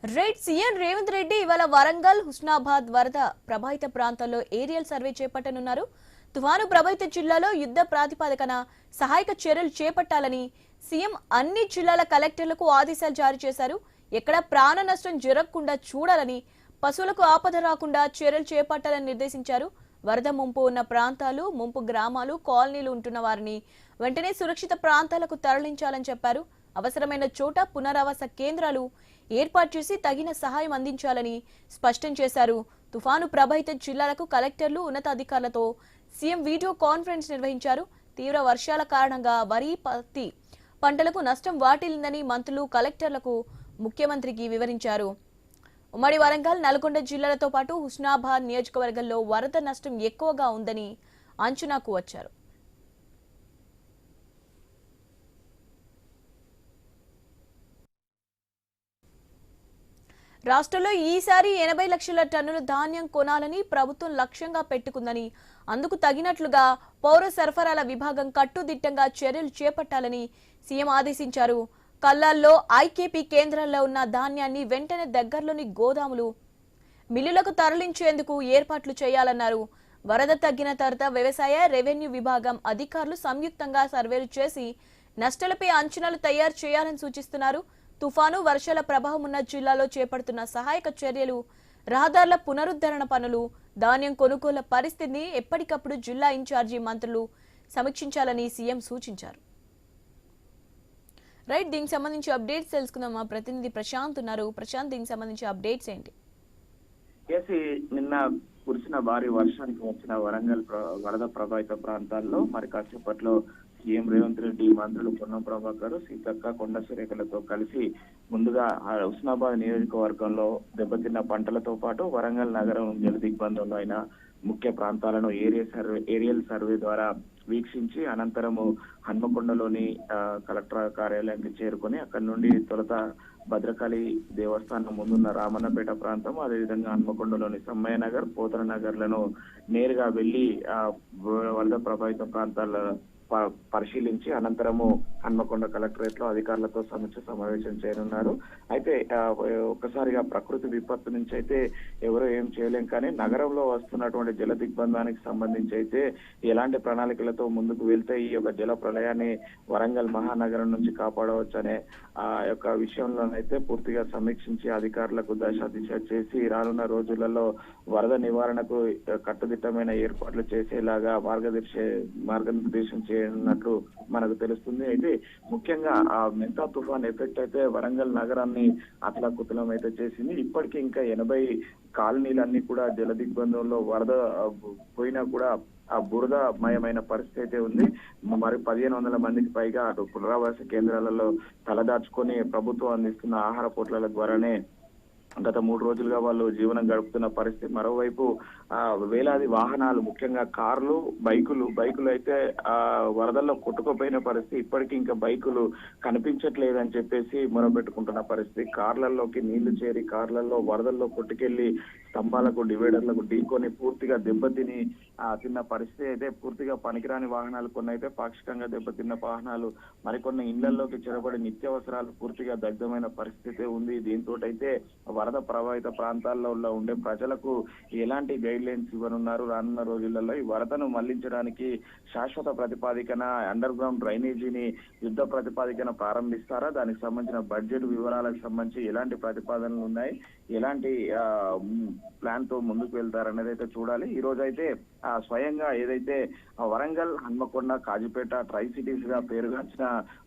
Right CM Revanth Reddy ఇవాళ వరంగల్ హుస్నాబాద్ వరద ప్రభావిత ప్రాంతాల్లో ఏరియల్ సర్వే చేపట్టనున్నారు. తుఫాను ప్రభావిత జిల్లాలో యుద్ధ ప్రాతిపదికన సహాయక చర్యలు చేపట్టాలని సీఎం అన్ని జిల్లాల కలెక్టర్లకు ఆదేశాలు జారీ చేశారు. ఎక్కడ ప్రాణ నష్టం జరగకుండా చూడాలని, పశువులకు ఆపద రాకుండా చర్యలు చేపట్టాలని నిర్దేశించారు. వరద ముంపు ఉన్న ప్రాంతాలు, ముంపు గ్రామాలు, కాలనీలు ఉంటున్న వారిని వెంటనే సురక్షిత ప్రాంతాలకు తరలించాలని చెప్పారు. అవసరమైన చోట పునరావాస కేంద్రాలు ఏర్పాటు చేసి తగిన సహాయం అందించాలని స్పష్టం చేశారు. తుఫాను ప్రభావిత జిల్లాలకు కలెక్టర్లు ఉన్నతాధికారులతో సీఎం వీడియో కాన్ఫరెన్స్ నిర్వహించారు. తీవ్ర వర్షాల కారణంగా వరి, పత్తి పంటలకు నష్టం వాటిల్లిందని మంత్రులు కలెక్టర్లకు ముఖ్యమంత్రికి వివరించారు. ఉమ్మడి వరంగల్, నల్గొండ జిల్లాలతో పాటు హుస్నాబాద్ నియోజకవర్గంలో వరద నష్టం ఎక్కువగా ఉందని అంచనాకు వచ్చారు. రాష్ట్రంలో ఈసారి 80 లక్షల టన్నుల ధాన్యం కొనాలని ప్రభుత్వం లక్ష్యంగా పెట్టుకుందని, అందుకు తగినట్లుగా పౌర సరఫరాల విభాగం కట్టుదిట్టంగా చర్యలు చేపట్టాలని సీఎం ఆదేశించారు. కల్లాల్లో ఐకేపీ కేంద్రాల్లో ఉన్న ధాన్యాన్ని వెంటనే దగ్గరలోని గోదాములు, మిల్లులకు తరలించేందుకు ఏర్పాట్లు చేయాలన్నారు. వరద తగ్గిన తర్వాత వ్యవసాయ, రెవెన్యూ విభాగం అధికారులు సంయుక్తంగా సర్వేలు చేసి నష్టాలపై అంచనాలు తయారు చేయాలని సూచిస్తున్నారు. తుఫాను, వర్షాల ప్రభావం ఉన్న జిల్లాలో చేపడుతున్న సహాయక చర్యలు, రహదారుల పునరుద్ధరణ పనులు, ధాన్యం కొనుగోలు పరిస్థితిని ఎప్పటికప్పుడు జిల్లా ఇన్ఛార్జి మంత్రులు సమీక్షించాలని సీఎం సూచించారు. రైట్, దీనికి సంబంధించి అప్డేట్స్ తెలుసుకుందాం. మా ప్రతినిధి ప్రశాంత్ ఉన్నారు. ప్రశాంత్, దీనికి సంబంధించి అప్డేట్స్ ఏంటి? నిన్న కురిసిన భారీ వర్షానికి వచ్చిన వరంగల్ వరద ప్రభావిత ప్రాంతాల్లో మరి కాసేపట్లో సీఎం రేవంత్ రెడ్డి, మంత్రులు పొన్నం ప్రభాకర్, సీతక్క, కొండ సురేఖలతో కలిసి ముందుగా హుస్నాబాద్ నియోజకవర్గంలో దెబ్బతిన్న పంటలతో పాటు వరంగల్ నగరం జలదిగ్బంధంలో అయిన ముఖ్య ప్రాంతాలను ఏరియల్ సర్వే ద్వారా వీక్షించి అనంతరము హన్మకొండలోని కలెక్టర్ కార్యాలయానికి చేరుకొని అక్కడి నుండి తొలుత భద్రకాళి దేవస్థానం ముందున్న రామన్నపేట ప్రాంతం, అదేవిధంగా హన్మకొండలోని సమ్మయ్య నగర్, పోతన నగర్లను నేరుగా వెళ్లి వరద ప్రభావిత ప్రాంతాల పరిశీలించి అనంతరము హన్మకొండ కలెక్టరేట్ లో అధికారులతో సమీక్ష సమావేశం చేయనున్నారు. అయితే ఒక్కసారిగా ప్రకృతి విపత్తు నుంచి అయితే ఎవరో ఏం చేయలేం, కానీ నగరంలో వస్తున్నటువంటి జల దిగ్బంధానికి సంబంధించి అయితే ఎలాంటి ప్రణాళికలతో ముందుకు వెళ్తే ఈ యొక్క జల ప్రళయాన్ని వరంగల్ మహానగరం నుంచి కాపాడవచ్చు అనే ఆ యొక్క విషయంలోనైతే పూర్తిగా సమీక్షించి అధికారులకు దిశ చేసి రానున్న రోజులలో వరద నివారణకు కట్టుదిట్టమైన ఏర్పాట్లు చేసేలాగా మార్గనిర్దేశం చేయనున్నట్లు మనకు తెలుస్తుంది. అయితే ముఖ్యంగా ఆ మెంతా తుఫాన్ ఎఫెక్ట్ అయితే వరంగల్ నగరాన్ని అతలాకుతలం అయితే చేసింది. ఇప్పటికీ ఇంకా 80 కాలనీలన్నీ కూడా జల దిగ్బంధంలో వరద పోయినా కూడా ఆ బురదమయమైన పరిస్థితి అయితే ఉంది. మరి 1500 మందికి పైగా అటు పునరావాస కేంద్రాలలో తలదాచుకొని ప్రభుత్వం అందిస్తున్న ఆహార పొట్లాల ద్వారానే గత 3 రోజులుగా వాళ్ళు జీవనం గడుపుతున్న పరిస్థితి. మరోవైపు వేలాది వాహనాలు, ముఖ్యంగా కార్లు, బైకులు అయితే ఆ వరదల్లో కొట్టుకుపోయిన పరిస్థితి. ఇప్పటికీ ఇంకా బైకులు కనిపించట్లేదని చెప్పేసి మొరపెట్టుకుంటున్న పరిస్థితి. కార్లలోకి నీళ్లు చేరి కార్లలో వరదల్లో కొట్టుకెళ్లి స్తంభాలకు, డివైడర్లకు ఢీకొని పూర్తిగా దెబ్బతిని తిన్న పరిస్థితి. అయితే పూర్తిగా పనికిరాని వాహనాలు కొన్ని అయితే పాక్షికంగా దెబ్బతిన్న వాహనాలు, మరికొన్ని ఇళ్లలోకి చెరబడి నిత్యావసరాలు పూర్తిగా దగ్ధమైన పరిస్థితి ఉంది. దీంతో అయితే వరద ప్రభావిత ప్రాంతాల్లో ఉండే ప్రజలకు ఎలాంటి గైడ్ లైన్స్ ఇవ్వనున్నారు? రానున్న రోజులలో ఈ వరదను మళ్లించడానికి శాశ్వత ప్రతిపాదికన అండర్ గ్రౌండ్ డ్రైనేజీని యుద్ధ ప్రతిపాదికన ప్రారంభిస్తారా? దానికి సంబంధించిన బడ్జెట్ వివరాలకు సంబంధించి ఎలాంటి ప్రతిపాదనలు ఉన్నాయి, ఎలాంటి ప్లాన్ తో ముందుకు వెళ్తారనేది అయితే చూడాలి. ఈ రోజు అయితే స్వయంగా ఏదైతే వరంగల్, హన్మకొండ, కాజీపేట ట్రై సిటీస్ గా పేరుగాంచిన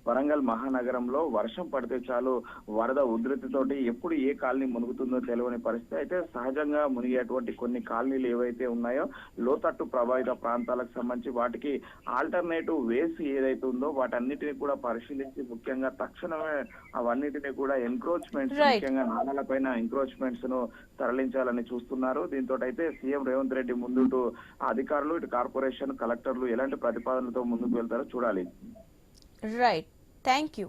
వరంగల్ మహానగరంలో వర్షం పడితే చాలు వరద ఉధృతితోటి ఎప్పుడు ఏ కాలనీ మునుగుతుందో తెలియని పరిస్థితి. అయితే సహజంగా మునిగేటువంటి కొన్ని కాలనీలు ఏవైతే ఉన్నాయో లోతట్టు ప్రభావిత ప్రాంతాలకు సంబంధించి వాటికి ఆల్టర్నేటివ్ వేస్ ఏదైతే ఉందో వాటన్నిటిని కూడా పరిశీలించి ముఖ్యంగా తక్షణమే అవన్నిటిని కూడా ఎంక్రోచ్మెంట్స్, ముఖ్యంగా నాలాలపైన ఎంక్రోచ్మెంట్స్ ను తరలించాలని చూస్తున్నారు. దీంతో అయితే సీఎం రేవంత్ రెడ్డి ముందు అధికారులు, ఇటు కార్పొరేషన్, కలెక్టర్లు ఎలాంటి ప్రతిపాదనలతో ముందుకు వెళ్తారో చూడాలి. Right, thank you.